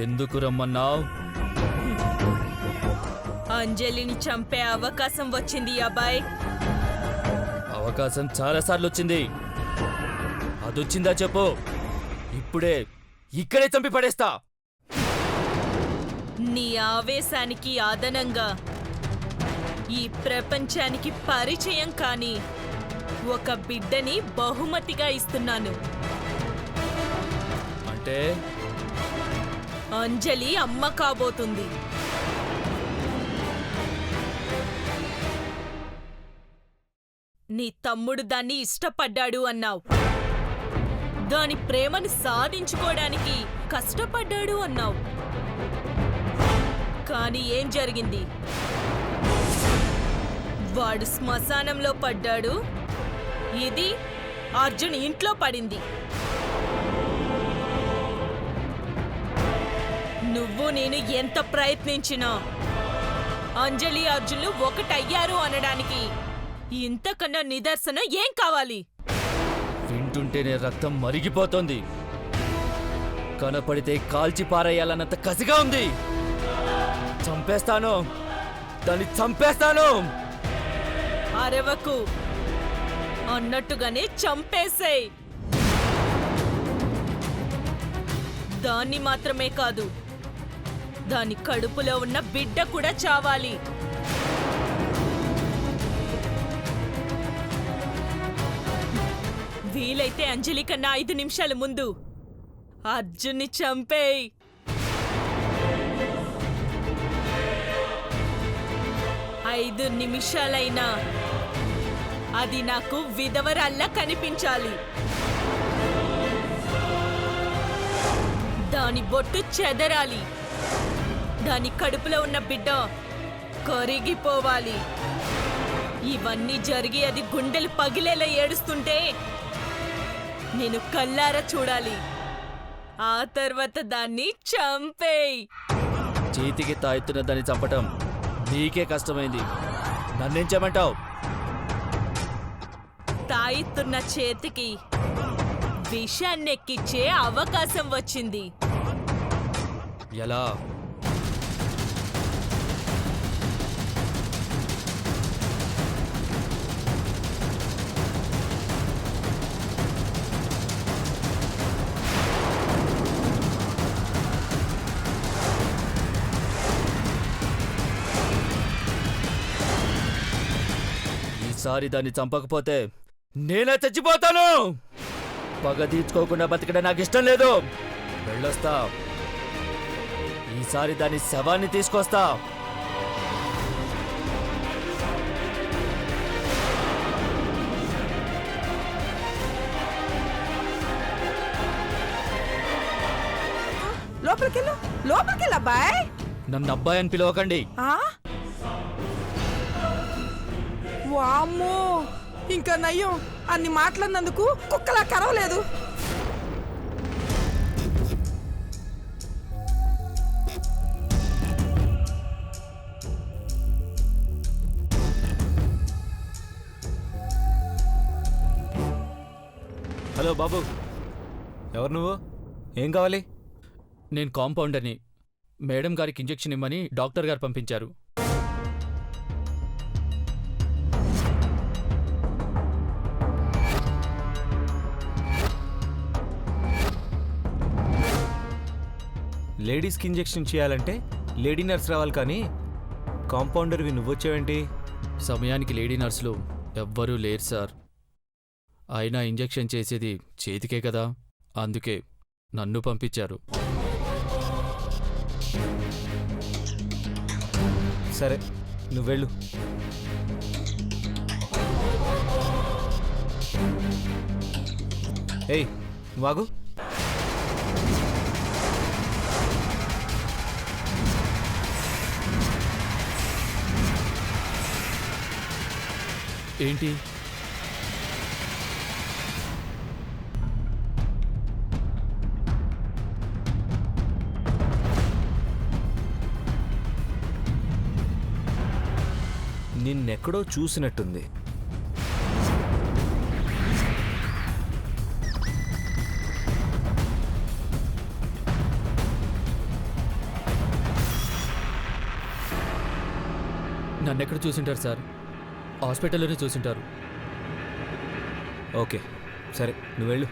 ఎందుకు రమ్మన్నావ్? అంజలిని చంపే అవకాశం వచ్చింది అబ్బాయ్. అవకాశం చాలాసార్లు వచ్చింది. అదొచ్చిందా చెప్పు. ఇప్పుడే ఇక్కడే చంపి పడేస్తా. నీ ఆవేశానికి అదనంగా ఈ ప్రపంచానికి పరిచయం కాని ఒక బిడ్డని బహుమతిగా ఇస్తున్నాను. అంటే అంజలి అమ్మ కాబోతుంది. నీ తమ్ముడు దాన్ని ఇష్టపడ్డాడు అన్నావు. దాని ప్రేమను సాధించుకోవడానికి కష్టపడ్డాడు అన్నావు. కానీ ఏం జరిగింది? వాడు శ్మశానంలో పడ్డాడు, ఇది అర్జున్ ఇంట్లో పడింది. నువ్వు నేను ఎంత ప్రయత్నించినా అంజలి అర్జున్లు ఒకటయ్యారు అనడానికి ఇంతకన్నా నిదర్శనం ఏం కావాలి? వింటుంటేనే రక్తం మరిగిపోతోంది. కనపడితే కాల్చి పారేయాలన్నంత కసిగా ఉంది. చంపేస్తాను, దాన్ని చంపేస్తాను. అరవకు, అన్నట్టుగానే చంపేసేయ్. దాన్ని మాత్రమే కాదు, దాని కడుపులో ఉన్న బిడ్డ కూడా చావాలి. వీలైతే అంజలి కన్నా 5 నిమిషాల ముందు అర్జున్ని చంపేయ్. ఐదు నిమిషాలైనా అది నాకు విధవరాల్లా కనిపించాలి. దాని బొట్టు చెదరాలి. దాని కడుపులో ఉన్న బిడ్డ కరిగిపోవాలి. ఇవన్నీ జరిగి అది గుండెలు పగిలేలా ఏడుస్తుంటే నేను కల్లారా చూడాలి. ఆ తర్వాత దాన్ని చంపేయ్. చేతికి తాయితున్న దాన్ని చంపటం నీకే కష్టమైంది. నన్నేం చేయమంటావు? తాయితున్న చేతికి విషాన్నెక్కిచ్చే అవకాశం వచ్చింది. ఎలా? ఈసారి దాన్ని చంపకపోతే నేనే చచ్చిపోతాను. పగ తీర్చుకోకుండా బతకడం నాకు ఇష్టం లేదు. వెళ్ళొస్తా. ఈసారి దాని శవాన్ని తీసుకొస్తా. లోపలికెళ్ళు అబ్బాయ్. నన్ను అబ్బాయి అని పిలవకండి. వామ్మో, ఇంకా నయ్యం అన్ని మాట్లాడినందుకు కుక్కలా కరవలేదు. హలో బాబు, ఎవరు నువ్వు? ఏం కావాలి? నేను కాంపౌండర్ని. మేడం గారికి ఇంజెక్షన్ ఇమ్మని డాక్టర్ గారు పంపించారు. లేడీస్కి ఇంజెక్షన్ చేయాలంటే లేడీ నర్స్ రావాలి, కానీ కాంపౌండర్వి నువ్వొచ్చావేంటి? సమయానికి లేడీ నర్సులు ఎవ్వరూ లేరు సార్. అయినా ఇంజెక్షన్ చేసేది చేతికే కదా, అందుకే నన్ను పంపించారు. సరే, నువ్వెళ్ళు. ఏయ్, నువ్వాగు. ఏంటి? నిన్నెక్కడో చూసినట్టుంది. నన్నెక్కడ చూసింటారు సార్? హాస్పిటల్లోనే చూసింటారు. ఓకే సరే నువ్వు వెళ్ళు.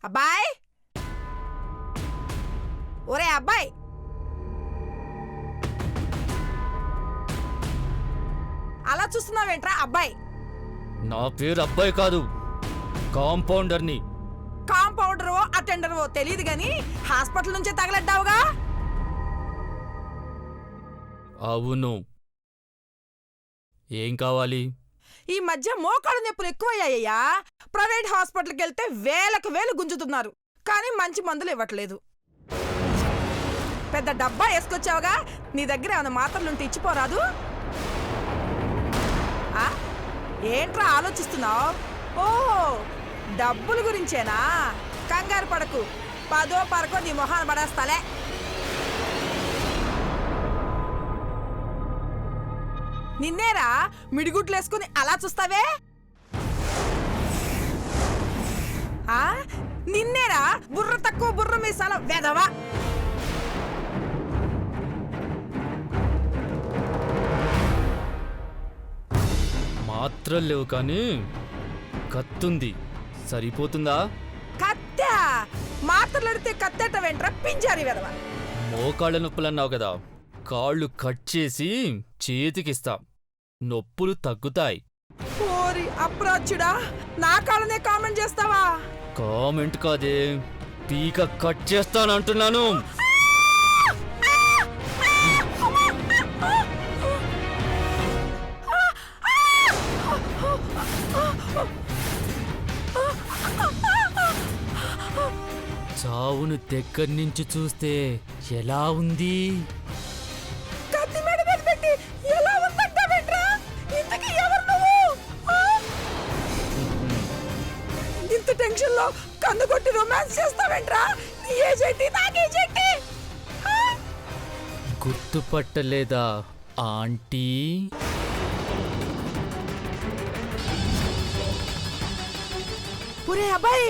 అబ్బాయ్, ఒరే అబ్బాయ్, అలా చూస్తున్నావేంట్రా అబ్బాయి? నా పేరు అబ్బాయి కాదు, కాంపౌండర్ని. కాంపౌండరో అటెండరో తెలియదు గాని హాస్పిటల్ నుంచే తగలడ్డావుగా. అవును, ఏం కావాలి? ఈ మధ్య మోకాళ్ళ నొప్పులు ఎక్కువయ్యాయ్యా. ప్రైవేట్ హాస్పిటల్కి వెళ్తే వేలకు వేలు గుంజుతున్నారు, కానీ మంచి మందులు ఇవ్వట్లేదు. పెద్ద డబ్బా వేసుకొచ్చావుగా, నీ దగ్గర ఏమైనా మాత్రలుంటే ఇచ్చిపోరాదు? ఏంట్రా ఆలోచిస్తున్నావు? ఓహో, డబ్బుల గురించేనా? కంగారు పడకు, 10 పరకో నీ మొహాన్ని పడేస్తాలే. నిన్నేరా మిడిగుడ్లేసుకుని అలా చూస్తావే? నిన్నేరా బుర్ర తక్కువ బుర్ర మీసాల వెదవా. మాత్రలు లేవు కానీ కత్తుంది, సరిపోతుందా? కత్తా? మాత్రలడితే కత్తేట వెంట్రా పింజారి వెదవా. మోకాళ్ళ నొప్పులన్నావు కదా, కాళ్ళు కట్ చేసి చేతికిస్తా, నొప్పులు తగ్గుతాయి. ఓరి అప్రాచ్యుడా, నా కాళ్ళనే కామెంట్ చేస్తావా? కామెంట్ కాదే, పీక కట్ చేస్తానంటున్నాను. చావును దగ్గర నుంచి చూస్తే ఎలా ఉంది? కత్తి మీద పెట్టి ఎలా ఉందంటావేంట్రా? ఇంతకీ ఎవరు నువ్వు? ఇంత టెన్షన్ లో కన్ను కొట్టి రొమాన్స్ చేస్తావేంట్రా? నీ ఏజ్ ఏంటి, నాకేజ్ ఏంటి? గుర్తుపట్టలేదా ఆంటీ? ఒరే అబ్బాయి,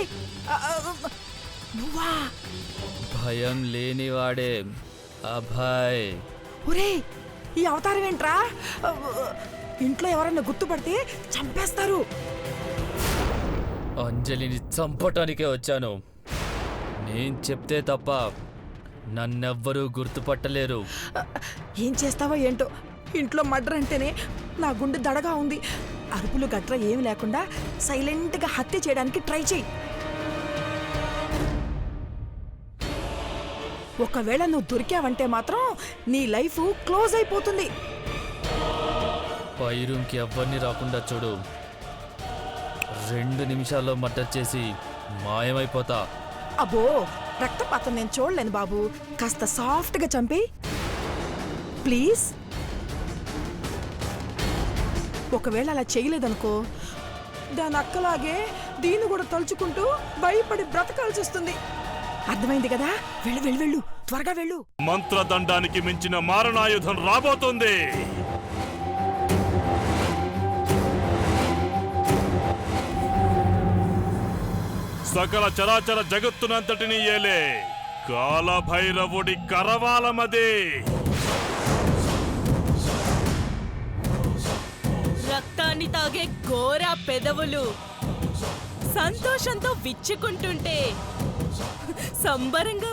నువ్వా? భయం లేనివాడే అభయ్. ఒరే, ఈ అవతారం ఏంట్రా? ఇంట్లో ఎవరన్నా గుర్తుపడితే చంపేస్తారు. అంజలిని చంపటానికే వచ్చాను. నేను చెప్తే తప్ప నన్నెవ్వరూ గుర్తుపట్టలేరు. ఏం చేస్తావో ఏంటో, ఇంట్లో మర్డర్ అంటేనే నా గుండె దడగా ఉంది. అరుపులు గట్రా ఏమి లేకుండా సైలెంట్గా హత్య చేయడానికి ట్రై చెయ్యి. ఒకవేళ నువ్వు దొరికావంటే మాత్రం నీ లైఫ్ క్లోజ్ అయిపోతుంది. పై రూమ్కి ఎవ్వరిని రాకుండా చూడు. 2 నిమిషాల్లో మర్డర్ చేసి మాయమైపోతా. అబ్బో, రక్తపాతం నేను చూడలేను బాబు. కాస్త సాఫ్ట్గా చంపి ప్లీజ్. ఒకవేళ అలా చేయలేదనుకో, దాని అక్కలాగే దీన్ని కూడా తలుచుకుంటూ భయపడి బ్రతకాల్సి వస్తుంది. అర్థమైంది కదా? వెళ్ళు వెళ్ళు వెళ్ళు, త్వరగా వెళ్ళు. మంత్రదండానికి మించిన మారణాయుధం రాబోతుంది. సకల చరాచర జగత్తునంతటిని ఏలే కాలభైరవుడి కరవాలమది. రక్తాన్ని తాగే ఘోర పెదవులు సంతోషంతో విచ్చుకుంటుంటే సంబరంగా